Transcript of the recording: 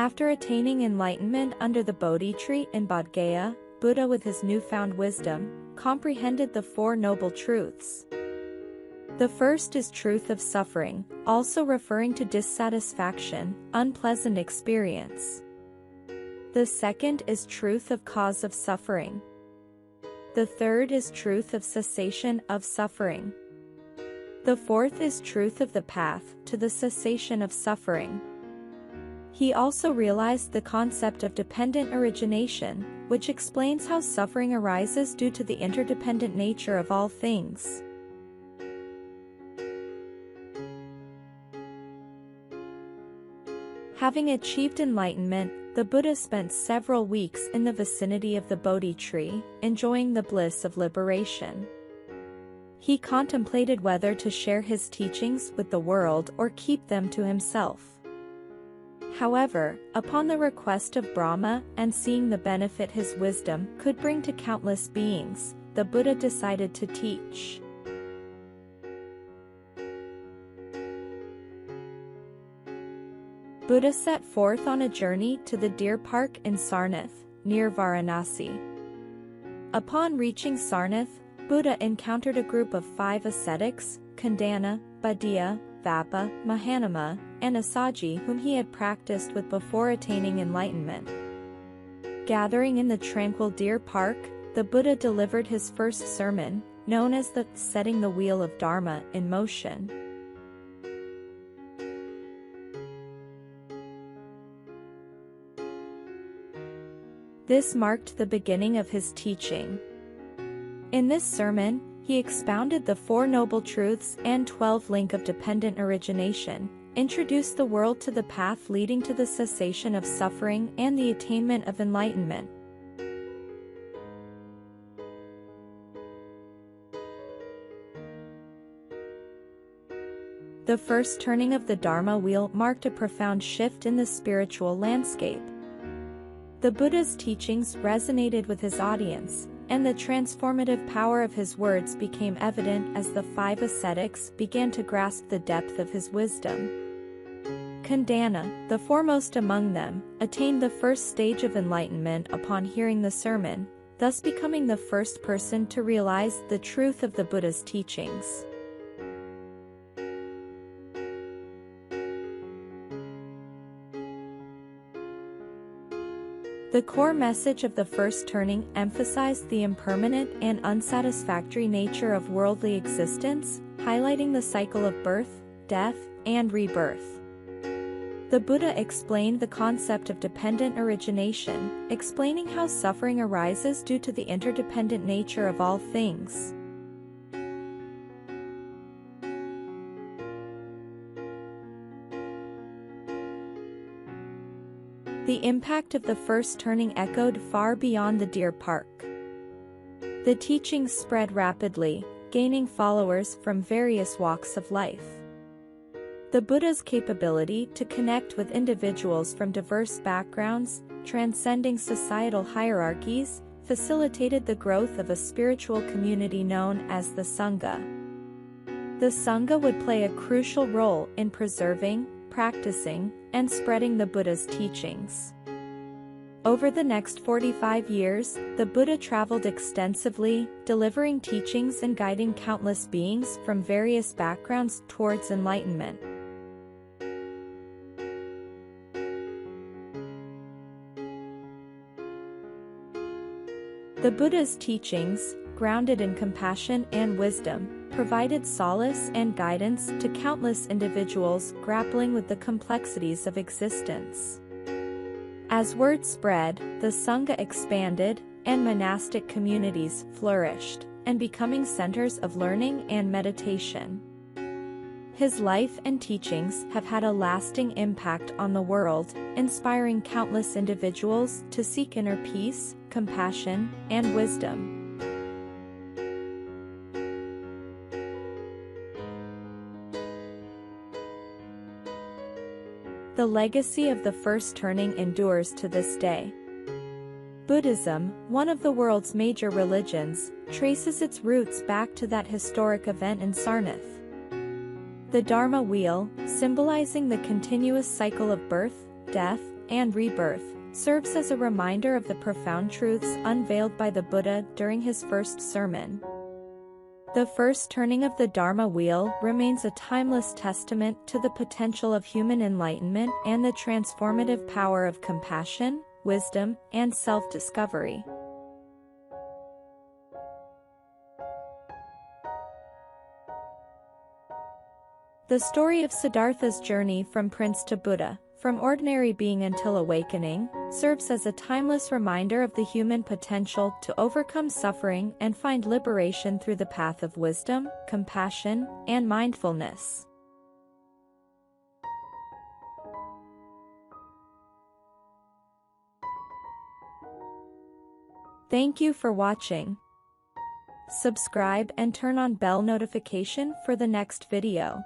After attaining enlightenment under the Bodhi tree in Bodhgaya, Buddha with his newfound wisdom, comprehended the Four Noble Truths. The first is truth of suffering, also referring to dissatisfaction, unpleasant experience. The second is truth of cause of suffering. The third is truth of cessation of suffering. The fourth is truth of the path to the cessation of suffering. He also realized the concept of dependent origination, which explains how suffering arises due to the interdependent nature of all things. Having achieved enlightenment, the Buddha spent several weeks in the vicinity of the Bodhi tree, enjoying the bliss of liberation. He contemplated whether to share his teachings with the world or keep them to himself. However, upon the request of Brahma and seeing the benefit his wisdom could bring to countless beings, the Buddha decided to teach. Buddha set forth on a journey to the deer park in Sarnath, near Varanasi. Upon reaching Sarnath, Buddha encountered a group of 5 ascetics, Khandana, Bhaddiya, Vapa, Mahanama, and Asaji whom he had practiced with before attaining enlightenment. Gathering in the tranquil deer park, the Buddha delivered his first sermon, known as the Setting the Wheel of Dharma in Motion. This marked the beginning of his teaching. In this sermon, he expounded the Four Noble Truths and 12 link of dependent origination, introduced the world to the path leading to the cessation of suffering and the attainment of enlightenment. The first turning of the Dharma Wheel marked a profound shift in the spiritual landscape. The Buddha's teachings resonated with his audience, and the transformative power of his words became evident as the 5 ascetics began to grasp the depth of his wisdom. Khandana, the foremost among them, attained the first stage of enlightenment upon hearing the sermon, thus becoming the first person to realize the truth of the Buddha's teachings. The core message of the first turning emphasized the impermanent and unsatisfactory nature of worldly existence, highlighting the cycle of birth, death, and rebirth. The Buddha explained the concept of dependent origination, explaining how suffering arises due to the interdependent nature of all things. The impact of the first turning echoed far beyond the deer park. The teachings spread rapidly, gaining followers from various walks of life. The Buddha's capability to connect with individuals from diverse backgrounds, transcending societal hierarchies, facilitated the growth of a spiritual community known as the Sangha. The Sangha would play a crucial role in preserving, practicing, and spreading the Buddha's teachings. Over the next 45 years, the Buddha traveled extensively, delivering teachings and guiding countless beings from various backgrounds towards enlightenment. The Buddha's teachings, grounded in compassion and wisdom, provided solace and guidance to countless individuals grappling with the complexities of existence. As word spread, the Sangha expanded, and monastic communities flourished, and becoming centers of learning and meditation. His life and teachings have had a lasting impact on the world, inspiring countless individuals to seek inner peace, compassion, and wisdom. The legacy of the first turning endures to this day. Buddhism, one of the world's major religions, traces its roots back to that historic event in Sarnath. The Dharma Wheel, symbolizing the continuous cycle of birth, death, and rebirth, serves as a reminder of the profound truths unveiled by the Buddha during his first sermon. The first turning of the Dharma Wheel remains a timeless testament to the potential of human enlightenment and the transformative power of compassion, wisdom, and self-discovery. The story of Siddhartha's journey from prince to Buddha, from ordinary being until awakening, serves as a timeless reminder of the human potential to overcome suffering and find liberation through the path of wisdom, compassion, and mindfulness. Thank you for watching. Subscribe and turn on bell notification for the next video.